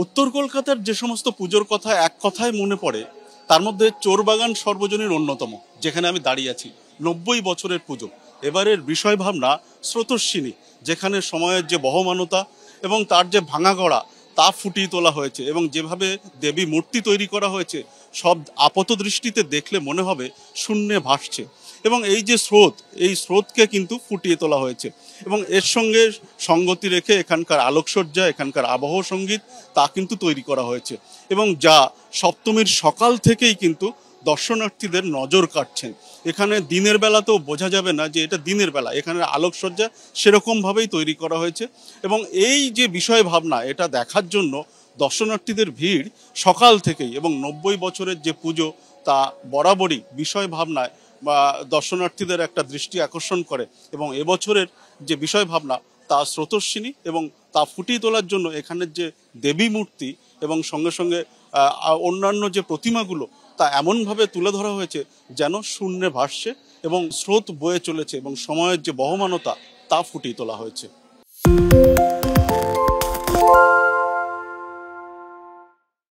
উত্তর কলকাতার যে সমস্ত পুজোর কথা এক কথায় মনে পড়ে তার মধ্যে চোরবাগান সর্বজনীন অন্যতম, যেখানে আমি দাঁড়িয়ে আছি। 90 বছরের পুজো। এবারের বিষয় ভাবনা স্রোতস্বিনী, যেখানে সময়ের যে বহমানতা এবং তার যে ভাঙাগড়া তা ফুটিয়ে তোলা হয়েছে, এবং যেভাবে দেবী মূর্তি তৈরি করা হয়েছে সব আপাত দৃষ্টিতে দেখলে মনে হবে শূন্যে ভাসছে। এবং এই যে স্রোত, এই স্রোতকে কিন্তু ফুটিয়ে তোলা হয়েছে, এবং এর সঙ্গে সঙ্গতি রেখে এখানকার আলোকসজ্জা, এখানকার আবহ সঙ্গীত তা কিন্তু তৈরি করা হয়েছে, এবং যা সপ্তমীর সকাল থেকেই কিন্তু দর্শনার্থীদের নজর কাটছেন। এখানে দিনের বেলাতেও বোঝা যাবে না যে এটা দিনের বেলা, এখানে আলোকসজ্জা সেরকমভাবেই তৈরি করা হয়েছে। এবং এই যে বিষয় ভাবনা, এটা দেখার জন্য দর্শনার্থীদের ভিড় সকাল থেকেই, এবং 90 বছরের যে পুজো তা বরাবরই বিষয় ভাবনায় বা দর্শনার্থীদের একটা দৃষ্টি আকর্ষণ করে। এবং এবছরের যে বিষয় ভাবনা তা স্রোতস্বিনী, এবং তা ফুটিয়ে তোলার জন্য এখানের যে দেবী মূর্তি এবং সঙ্গে সঙ্গে অন্যান্য যে প্রতিমাগুলো তা এমনভাবে তুলে ধরা হয়েছে যেন শূন্যে ভাসছে এবং স্রোত বয়ে চলেছে, এবং সময়ের যে বহমানতা তা ফুটিয়ে তোলা হয়েছে।